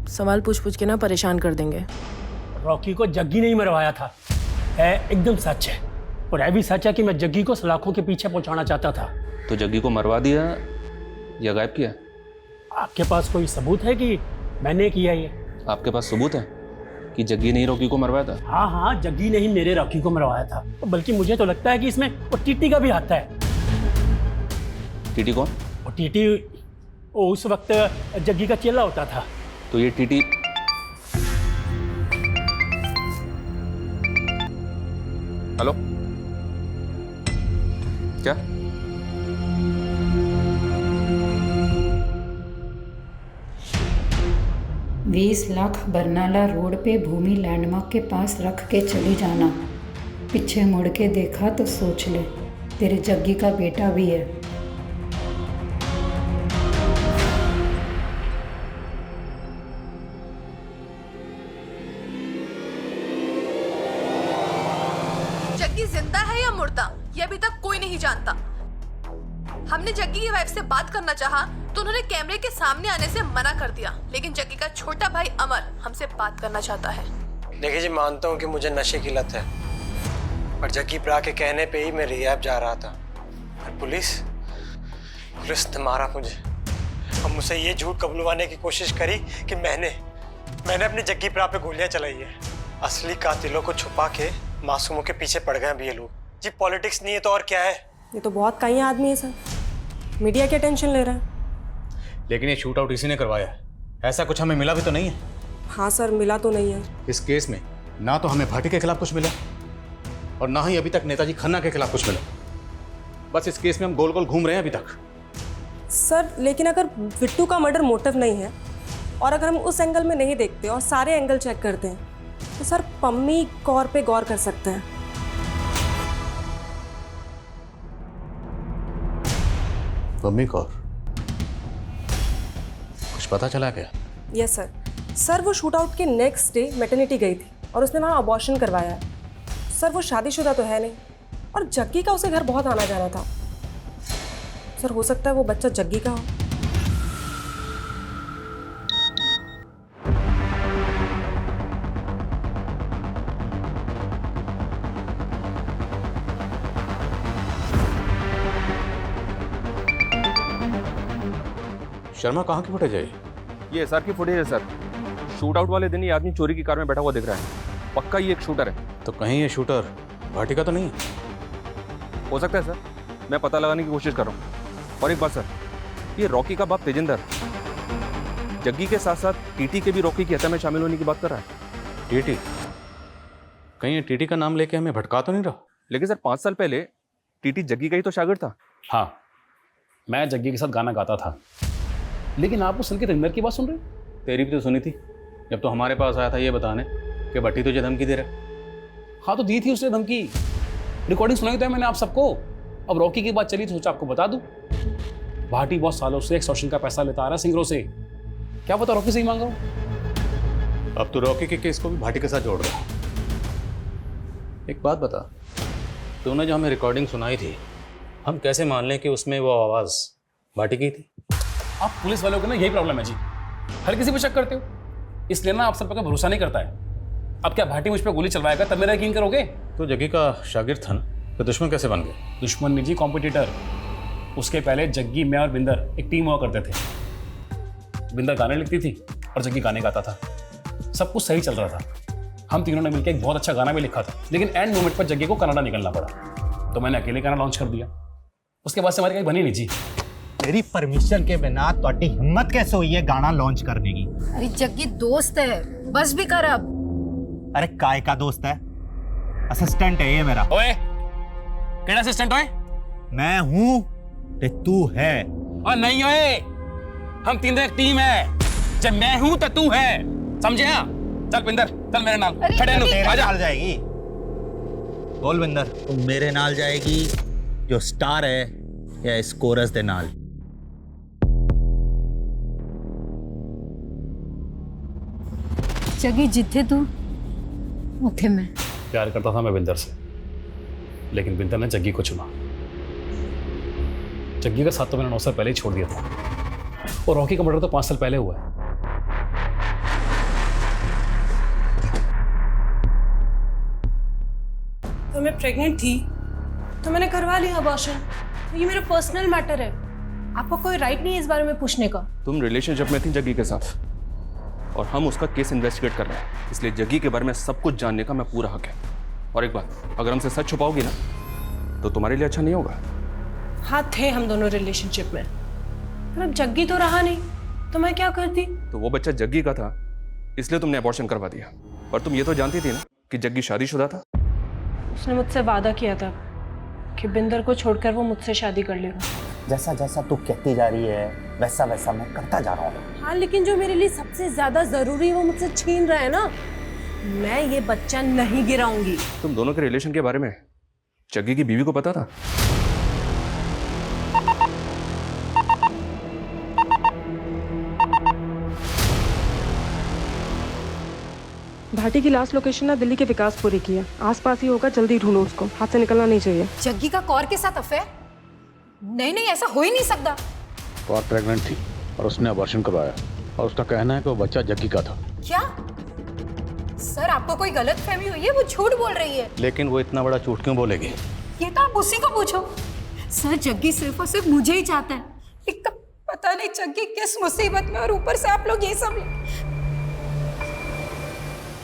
सवाल पूछ के ना परेशान कर देंगे। रॉकी को जग्गी नहीं मरवाया था, है एकदम सच है। और है भी सच है कि मैं जग्गी को सलाखों के पीछे पहुंचाना चाहता था। तो जग्गी को मरवा दिया या गायब किया? आपके पास कोई सबूत है कि मैंने किया ये? आपके पास सबूत है कि जग्गी ने ही रॉकी को मरवाया था? हाँ हाँ, जग्गी ने ही मेरे रॉकी को मरवाया था। बल्कि मुझे तो लगता है कि इसमें वो टीटी का भी हाथ है। टीटी कौन? वो टीटी वो उस वक्त जग्गी का चेला होता था। तो ये टीटी हेलो, क्या? बीस लाख बरनाला रोड पे भूमि लैंडमार्क के पास रख के चली जाना। पीछे मुड़ के देखा तो सोच ले, तेरे जग्गी का बेटा भी है। जग्गी जिंदा है या मुर्दा, ये अभी तक कोई नहीं जानता। हमने जग्गी की वाइफ से बात करना चाहा तो उन्होंने कैमरे के सामने आने से मना कर दिया, लेकिन जग्गी का छोटा भाई अमर हमसे बात करना चाहता है। देखिए जी, मानता हूँ कि मुझे नशे की लत है, पर जग्गी प्रा के कहने पे ही मैं रिहैब जा रहा था और पुलिस ने मारा मुझे। अब मुझसे ये झूठ कबूलवाने की कोशिश करी कि मैंने अपनी जग्गी प्रा पे गोलियां चलाई है। असली कातिलों को छुपा के मासूमों के पीछे पड़ गए अभी ये लोग। जी पॉलिटिक्स नहीं है तो और क्या है? ये तो बहुत कहीं आदमी है सर, मीडिया की टेंशन ले रहा है। लेकिन ये शूट आउट इसी ने करवाया है, ऐसा कुछ हमें मिला भी तो नहीं है। हाँ सर, मिला तो नहीं है। इस केस में ना तो हमें भाटी के खिलाफ कुछ मिला और ना ही अभी तक नेताजी खन्ना के खिलाफ कुछ मिला। बस इस केस में हम गोल गोल घूम रहे हैं अभी तक। सर लेकिन अगर बिट्टू का मर्डर मोटिव नहीं है और अगर हम उस एंगल में नहीं देखते और सारे एंगल चेक करते हैं तो सर पम्मी कौर पे गौर कर सकते हैं। पम्मी कौर, कुछ पता चला क्या? Yes sir. सर वो शूट आउट के नेक्स्ट डे मैटरनिटी गई थी और उसने वहाँ अबॉर्शन करवाया है। सर वो शादीशुदा तो है नहीं और जग्गी का उसे घर बहुत आना जाना था। सर हो सकता है वो बच्चा जग्गी का हो। शर्मा कहाँ की फुटेज है ये एसआर की फुटेज है सर। शूट आउट वाले दिन ये आदमी चोरी की कार में बैठा हुआ दिख रहा है। पक्का ये एक शूटर है। तो कहीं ये शूटर भाटी का तो नहीं है? हो सकता है सर, मैं पता लगाने की कोशिश कर रहा हूँ। और एक बात सर, ये रॉकी का बाप तेजिंदर जग्गी के साथ साथ टीटी के भी रॉकी की हत्या में शामिल होने की बात कर रहा है। टीटी? कहीं ये टीटी का नाम लेके हमें भटका तो नहीं रहा? लेकिन सर 5 साल पहले टीटी जग्गी का ही तो शागिर्द था। हाँ, मैं जग्गी के साथ गाना गाता था। लेकिन आप उस संकेत रिंदर की बात सुन रहे? तेरी भी तो सुनी थी जब तो हमारे पास आया था ये बताने कि भट्टी तुझे धमकी दे रहा है। हाँ तो दी थी उसने धमकी, रिकॉर्डिंग सुनाई तो मैंने आप सबको। अब रॉकी की बात चली तो सोचा आपको बता दूं। भाटी बहुत सालों से एक्सटॉर्शन का पैसा लेता आ रहा है सिंगरों से, क्या पता रॉकी से ही मांगा हूं। अब तो रॉकी के केस को भी भाटी के साथ जोड़ रहा है। एक बात बता, तूने जो हमें रिकॉर्डिंग सुनाई थी, हम कैसे मान लें कि उसमें वो आवाज़ भाटी की थी? आप पुलिस वालों को ना यही प्रॉब्लम है जी, हर किसी पे शक करते हो, इसलिए ना आप सब पे भरोसा नहीं करता है। अब क्या भाटी मुझ पे गोली चलवाएगा तब मेरा यकीन करोगे? तो जग्गी का शागिर्द था ना, तो दुश्मन कैसे बन गए? दुश्मन नहीं जी, कॉम्पिटिटर। उसके पहले जग्गी, मैं और बिंदर एक टीम हुआ करते थे। बिंदर गाने लिखती थी और जग्गी गाने गाता था। सब कुछ सही चल रहा था। हम तीनों ने मिलकर एक बहुत अच्छा गाना भी लिखा था, लेकिन एंड मोमेंट पर जग्गी को कनाडा निकलना पड़ा, तो मैंने अकेले गाना लॉन्च कर दिया। उसके बाद से हमारी कहीं बनी नहीं जी। मेरी परमिशन के बिना ਤੁਹਾਡੀ हिम्मत कैसे हुई है गाना लॉन्च करने की? अरे जग्गी दोस्त है, बस भी कर अब। अरे काय का दोस्त है? असिस्टेंट है ये मेरा। ओए, केड़ा असिस्टेंट ओए? मैं हूँ ते तू है। और नहीं ओए, हम तीनों एक टीम है। जब मैं हूँ तो तू है, समझे? हाँ चल बिंदर, चल मेरे नाल। खड़े नु, आजा। नाल जाएगी। बोल बिंदर, तू मेरे नाल जाएगी जो स्टार है या इस कोरस दे नाल? जग्गी जिथे तू उठे मैं। प्यार करता था मैं बिंदर से, लेकिन बिंदर ने जग्गी को चुना। जग्गी का साथ तो मैंने 9 साल पहले ही छोड़ दिया था, और रॉकी का मर्डर तो 5 साल पहले हुआ है। तो मैं प्रेग्नेंट थी तो मैंने करवा लिया अबॉर्शन। ये मेरा पर्सनल मैटर है, आपको कोई राइट नहीं है इस बारे में पूछने का। तुम रिलेशनशिप में थी जग्गी के साथ, और हम उसका केस इन्वेस्टिगेट कर रहे हैं, इसलिए जग्गी के बारे में सब कुछ जानने का मैं पूरा हक है। और एक बात, अगर हमसे सच छुपाओगी ना तो तुम्हारे लिए अच्छा नहीं होगा। हाँ, थे हम दोनों रिलेशनशिप में, पर अब जग्गी तो रहा नहीं, तो मैं क्या करती? तो वो बच्चा जग्गी का था, इसलिए तुमने अबॉर्शन करवा दिया। पर तुम ये तो जानती थी ना कि जग्गी शादीशुदा था। उसने मुझसे वादा किया था कि बिंदर को छोड़कर वो मुझसे शादी कर लेगा। जैसा जैसा तू कहती जा रही है वैसा वैसा मैं करता जा रहा हूँ। हाँ, लेकिन जो मेरे लिए सबसे ज्यादा जरूरी है वो मुझसे छीन रहा है ना। मैं ये बच्चा नहीं गिराऊंगी। तुम दोनों के रिलेशन के बारे में जग्गी की बीवी को पता था? भाटी की लास्ट लोकेशन ना दिल्ली के विकासपुरी की है, आसपास ही होगा, जल्दी ढूंढो उसको, हाथ से निकलना नहीं चाहिए। जग्गी का कौर के साथ अफेयर? नहीं नहीं, ऐसा हो ही नहीं सकता। कौर प्रेग्नेंट थी और उसने अबॉर्शन करवाया, और उसका कहना है कि वो बच्चा जग्गी का था। क्या सर, आपको कोई गलत फहमी हुई है? वो झूठ बोल रही है। लेकिन वो इतना बड़ा झूठ क्यों बोलेगी? ये तो आप उसी को पूछो। सर, जग्गी सिर्फ और सिर्फ मुझे ही चाहता है। एक तो पता नहीं जग्गी किस मुसीबत में, और ऊपर से आप लोग ये सब।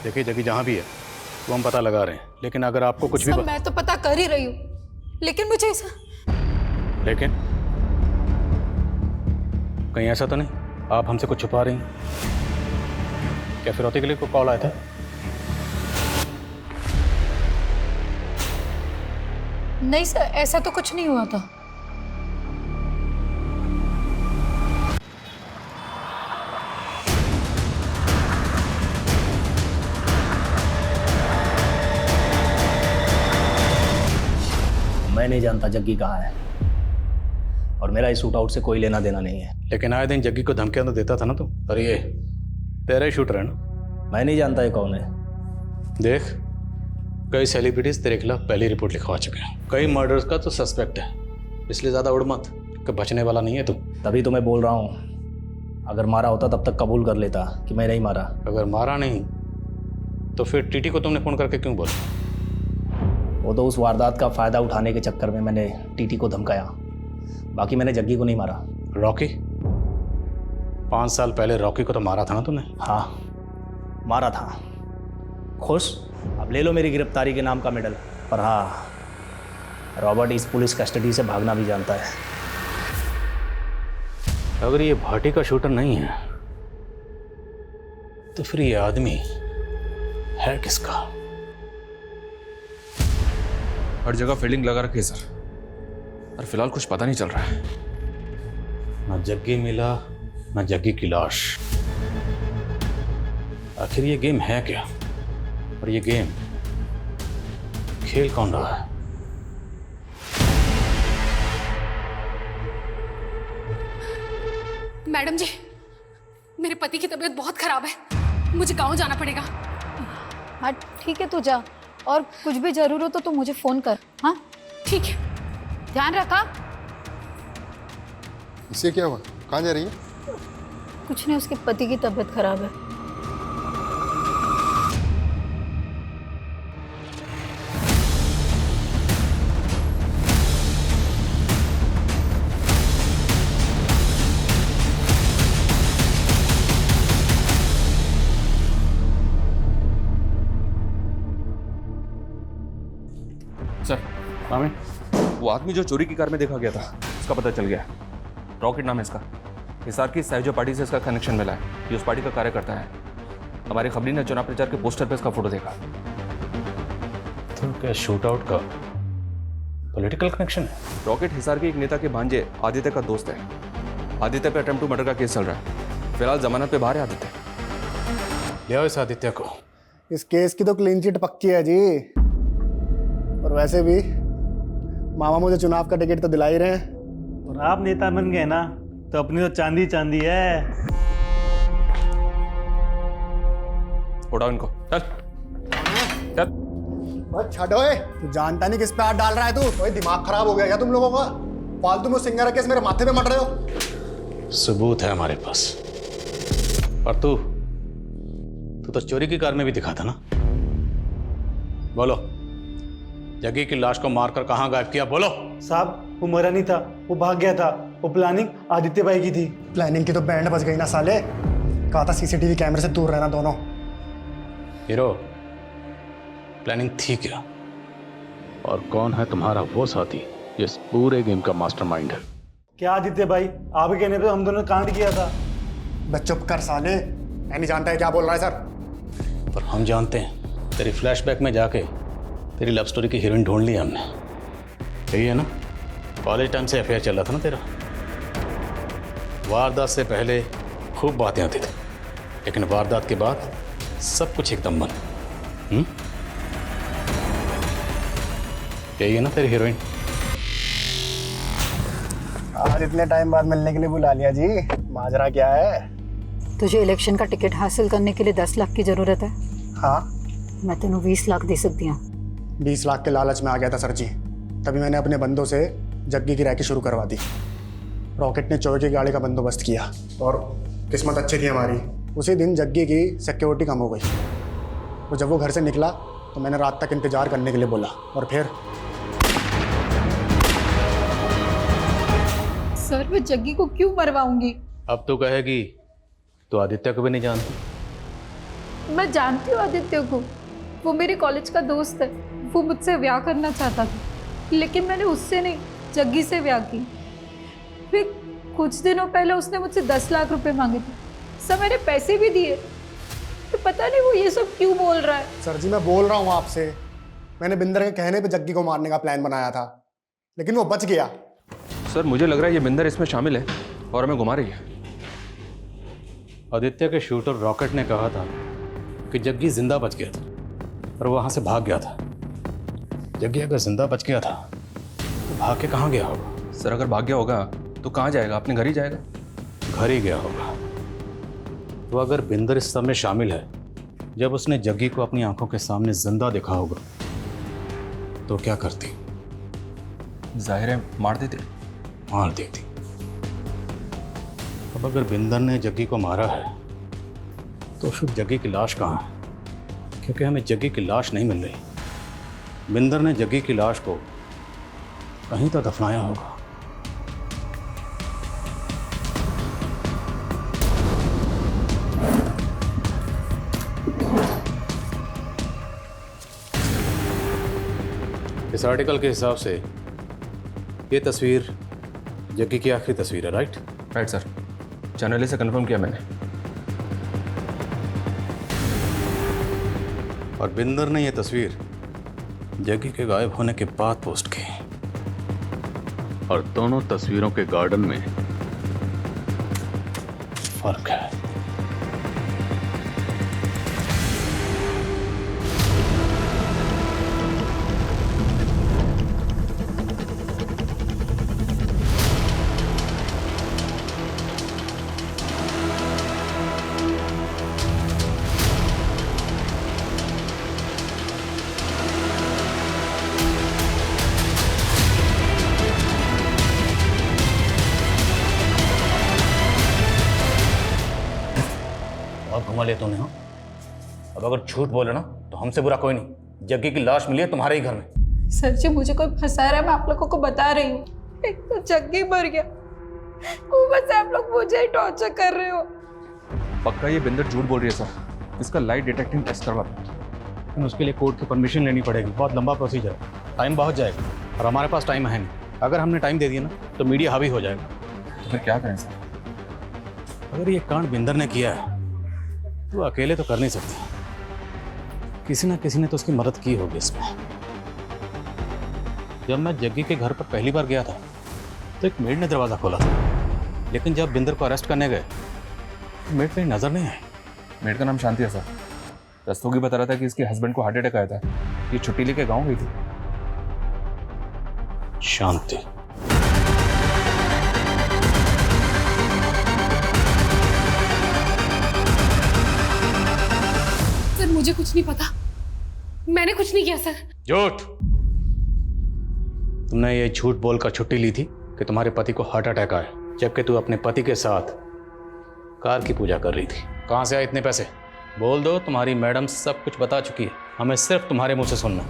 देखिए जग्गी जहाँ भी है वो हम पता लगा रहे हैं, लेकिन अगर आपको कुछ भी मैं तो पता कर ही रही हूँ, लेकिन मुझे ऐसा। लेकिन कहीं ऐसा तो नहीं आप हमसे कुछ छुपा रही हैं? क्या फिरौती के लिए कोई कॉल आया था? नहीं सर, ऐसा तो कुछ नहीं हुआ था। मैं नहीं जानता जग्गी कहाँ है, और मेरा इस शूट आउट से कोई लेना देना नहीं है। लेकिन आए दिन जग्गी को धमकियां तो देता था ना तू। अरे ये तेरा ही शूटर है ना? मैं नहीं जानता ये कौन है। देख, कई सेलिब्रिटीज तेरे खिलाफ पहली रिपोर्ट लिखवा चुके हैं, कई मर्डर्स का तो सस्पेक्ट है, इसलिए ज्यादा उड़ मत कि बचने वाला नहीं है तू। तभी तो मैं बोल रहा हूँ, अगर मारा होता तब तक कबूल कर लेता कि मैं नहीं मारा। अगर मारा नहीं तो फिर टीटी को तुमने फोन करके क्यों बोला? वो तो उस वारदात का फायदा उठाने के चक्कर में मैंने टीटी को धमकाया, बाकी मैंने जग्गी को नहीं मारा। रॉकी? 5 साल पहले रॉकी को तो मारा था ना तूने? हाँ मारा था। खुश? अब ले लो मेरी गिरफ्तारी के नाम का मेडल। पर हाँ, रॉबर्ट इस पुलिस कस्टडी से भागना भी जानता है। अगर ये भाटी का शूटर नहीं है तो फिर ये आदमी है किसका? हर जगह फील्डिंग लगा रखी है सर, और फिलहाल कुछ पता नहीं चल रहा है। ना जग्गी मिला, ना जग्गी की लाश। आखिर ये गेम है क्या? और ये गेम खेल कौन रहा है? मैडम जी, मेरे पति की तबीयत बहुत खराब है, मुझे गांव जाना पड़ेगा। हाँ ठीक है, तू जा, और कुछ भी जरूर हो तो मुझे फोन कर। हाँ ठीक है, ध्यान रखा। इससे क्या हुआ? कहाँ जा रही है? कुछ नहीं, उसके पति की तबीयत खराब है। सर वो आदमी जो चोरी की कार में देखा गया था उसका पता चल गया। रॉकेट नाम है इसका। हिसार की साइजो पार्टी से इसका कनेक्शन मिला है। ये उस पार्टी का कार्यकर्ता है। हमारी खबरी ने चुनाव प्रचार के पोस्टर पे इसका फोटो देखा। तो क्या शूट आउट का पॉलिटिकल कनेक्शन है? रॉकेट हिसार के एक नेता के भांजे आदित्य का दोस्त है। आदित्य पे अटेम्प्ट टू मर्डर का केस चल रहा है। फिलहाल जमानत पे बाहर है आदित्य। ले आओ इस आदित्य को। इस केस की तो क्लीन चिट पक्की है जी। और वैसे भी मामा मुझे चुनाव का टिकट तो दिला ही रहे हैं। और आप नेता बन गए ना तो अपनी तो चांदी चांदी है। उड़ाओ इनको, चल चल। बस छठो है, तू जानता नहीं किस पे हाथ डाल रहा है तू। कोई दिमाग खराब हो गया क्या तुम लोगों का? फालतू में सिंगर केस मेरे माथे पे मट रहे हो। सबूत है हमारे पास। और तू तो चोरी की कार में भी दिखा था ना। बोलो, जग्गी की लाश को मारकर कहां गायब किया? बोलो। साहब वो मरा नहीं था, वो भाग गया था। वो प्लानिंग आदित्य भाई की थी। प्लानिंग की तो बैंड बज गई ना साले। कहा था सीसीटीवी कैमरे से दूर रहना दोनों। हीरो, प्लानिंग थी क्या? और कौन है तुम्हारा वो साथी जो इस पूरे गेम का मास्टरमाइंड है? क्या आदित्य भाई, आपके कहने पे हम दोनों ने कांड किया था। बस चुप कर साले, मैं नहीं जानता है क्या बोल रहा है सर। पर हम जानते हैं। तेरी फ्लैशबैक में जाके तेरी लव स्टोरी की हीरोइन ढूंढ ली हमने। यही है ना? कॉलेज टाइम से अफेयर चल रहा था ना तेरा। वारदात से पहले खूब बातें आती थी, लेकिन वारदात के बाद सब कुछ एकदम बंद। यही है ना तेरी हीरोइन? आज इतने टाइम बाद मिलने के लिए बुला लिया जी। माजरा क्या है? तुझे इलेक्शन का टिकट हासिल करने के लिए 10 लाख की जरूरत है। हाँ, मैं तेनों 20 लाख दे सकती हूँ। 20 लाख के लालच में आ गया था सर जी। तभी मैंने अपने बंदों से जग्गी की रैकी शुरू करवा दी। रॉकेट ने चोर की गाड़ी का बंदोबस्त किया और किस्मत अच्छी थी हमारी। उसी दिन जग्गी की सिक्योरिटी कम हो गई। तो जब वो घर से निकला तो मैंने रात तक इंतजार करने के लिए बोला। और फिर सर, मैं जग्गी को क्यों मरवाऊंगी? अब तो कहेगी तो आदित्य को भी नहीं जानती। मैं जानती हूँ आदित्य को। वो मेरे कॉलेज का दोस्त है। वो मुझसे ब्याह करना चाहता था, लेकिन मैंने उससे नहीं, जग्गी से ब्याह की। फिर कुछ दिनों पहले उसने मुझसे 10 लाख रुपए मांगे थे। सब मैंने पैसे भी दिए। तो पता नहीं वो ये सब क्यों बोल रहा है। सर जी, मैं बोल रहा हूँ आपसे, मैंने बिंदर के कहने पे जग्गी को मारने का प्लान बनाया था, लेकिन वो बच गया। सर मुझे लग रहा है ये बिंदर इसमें शामिल है और हमें घुमा रही है। आदित्य के शूटर रॉकेट ने कहा था कि जग्गी जिंदा बच गया था और वहां से भाग गया था। जग्गी अगर जिंदा बच गया था तो भाग के कहाँ गया होगा? सर अगर भाग गया होगा तो कहाँ जाएगा? अपने घर ही जाएगा। घर ही गया होगा। तो अगर बिंदर इस सब में शामिल है, जब उसने जग्गी को अपनी आंखों के सामने जिंदा देखा होगा तो क्या करती? जाहिर है मार देती। मार देती। अब अगर बिंदर ने जग्गी को मारा है तो फिर जग्गी की लाश कहाँ है? क्योंकि हमें जग्गी की लाश नहीं मिल रही। बिंदर ने जग्गी की लाश को कहीं तो दफनाया होगा। इस आर्टिकल के हिसाब से ये तस्वीर जग्गी की आखिरी तस्वीर है, राइट? राइट सर, चैनल से कंफर्म किया मैंने। और बिंदर ने यह तस्वीर जग्गी के गायब होने के बाद पोस्ट की। और दोनों तस्वीरों के गार्डन में फर्क है। घुमा लिया तूने। हाँ, अब अगर झूठ बोले ना तो हमसे बुरा कोई नहीं। जग्गी की लाश मिली है तुम्हारे ही घर में। सर जी मुझे कोई फंसा रहा है, मैं आप लोगों को बता रही हूँ। एक तो जग्गी मर गया, ऊपर से आप लोग मुझे ही टॉर्चर कर रहे हो। पक्का ये बिंदर झूठ बोल रही है सर। इसका लाइट डिटेक्टिंग टेस्ट करवा। लेकिन उसके लिए कोर्ट की परमिशन लेनी पड़ेगी, बहुत लंबा प्रोसीजर है, टाइम बहुत जाएगा और हमारे पास टाइम है नहीं। अगर हमने टाइम दे दिया ना तो मीडिया हावी हो जाएगा। तो फिर क्या करें सर? अगर ये कांड बिंदर ने किया है तो अकेले तो कर नहीं सकती, किसी ना किसी ने तो उसकी मदद की होगी इसमें। जब मैं जग्गी के घर पर पहली बार गया था तो एक मेड ने दरवाज़ा खोला था, लेकिन जब बिंदर को अरेस्ट करने गए तो मेड कहीं नजर नहीं आई। मेड का नाम शांति है सर। रस्तोगी बता रहा था कि इसके हस्बैंड को हार्ट अटैक आया था, ये छुट्टी लेके गाँव गई थी। शांति। सर मुझे कुछ नहीं पता, मैंने कुछ नहीं किया सर। झूठ। तुमने ये झूठ बोलकर छुट्टी ली थी कि तुम्हारे पति को हार्ट अटैक आया, जबकि तू अपने पति के साथ कार की पूजा कर रही थी। कहाँ से आए इतने पैसे? बोल दो, तुम्हारी मैडम सब कुछ बता चुकी है, हमें सिर्फ तुम्हारे मुंह से सुनना।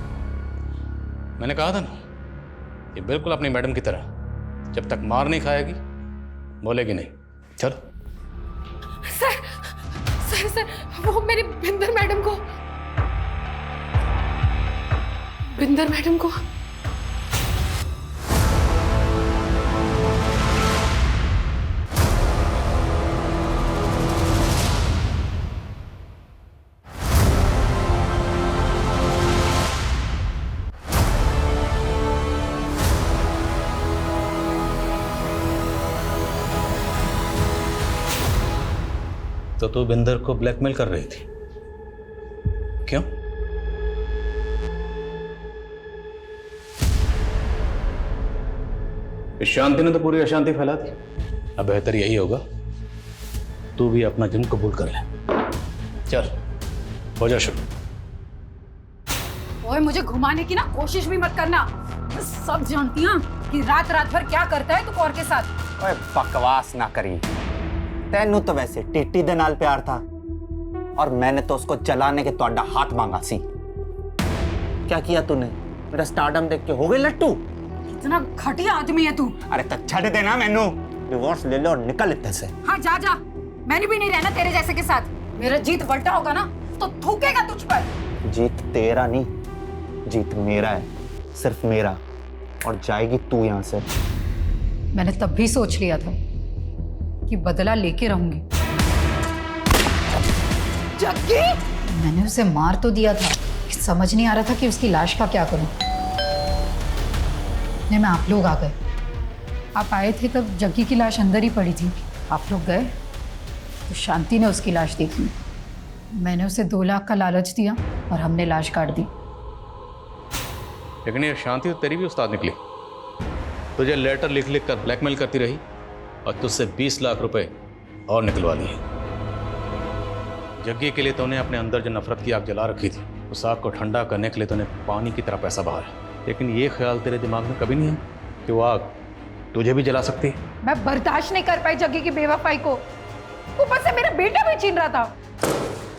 मैंने कहा था ना, ये बिल्कुल अपनी मैडम की तरह, जब तक मार नहीं खाएगी बोलेगी नहीं। चलो। सर सर सर वो मेरी बिंदर मैडम को तो तू बिंदर को ब्लैकमेल कर रही थी, क्यों? इस शांति ने तो पूरी अशांति फैला दी। अब बेहतर यही होगा तू भी अपना जुर्म कबूल कर ले। चल हो जा शुरू। ओए मुझे घुमाने की ना कोशिश भी मत करना, मैं सब जानती हूँ कि रात रात भर क्या करता है तू कौर के साथ। ओए बकवास ना करी। तेनू तो वैसे टिट्टी दे नाल प्यार था और मैंने तो उसको जलाने के तोड़ा हाथ मांगा सी। क्या किया तूने? मेरा स्टारडम देख के हो गई लट्टू? इतना घटिया आदमी है तू। अरे तो छड़ देना मैनू, डिवोर्स ले लो और निकल इत्ते से। हाँ जा जा, मैंने भी नहीं रहना तेरे जैसे के साथ। मेरा जीत बल्टा होगा ना तो थूकेगा तुझ पर। जीत तेरा नहीं, जीत मेरा है, सिर्फ मेरा, और जाएगी तू यहाँ से। मैंने तब भी सोच लिया था कि बदला लेके रहूंगी। जग्गी! मैंने उसे मार तो दिया था, समझ नहीं आ रहा था कि उसकी लाश का क्या करूं। में आप लोग आ गए। आप आए थे तब जग्गी की लाश अंदर ही पड़ी थी। आप लोग गए तो शांति ने उसकी लाश देखी। मैंने उसे 2 लाख का लालच दिया और हमने लाश काट दी। लेकिन ये शांति तो तेरी भी उस्ताद निकली। तुझे लेटर लिख लिख कर ब्लैकमेल करती रही और तुझसे 20 लाख रुपए और निकलवा लिए। जग्गी के लिए तूने अपने अंदर जो नफरत की आग जला रखी थी, उस आग को ठंडा करने के लिए तूने पानी की तरह पैसा बहाया। लेकिन ये ख्याल तेरे दिमाग में कभी नहीं है कि वो आग तुझे भी जला सकती है। मैं बर्दाश्त नहीं कर पाई जग्गी की बेवफाई को, ऊपर से मेरा बेटा भी छीन रहा था।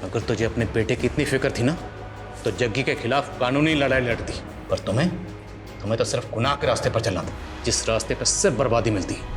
अगर तुझे अपने बेटे की इतनी फिक्र थी ना तो जग्गी के खिलाफ कानूनी लड़ाई लड़ती। पर तुम्हें तो सिर्फ गुनाह के रास्ते पर चलना था, जिस रास्ते पर सिर्फ बर्बादी मिलती है।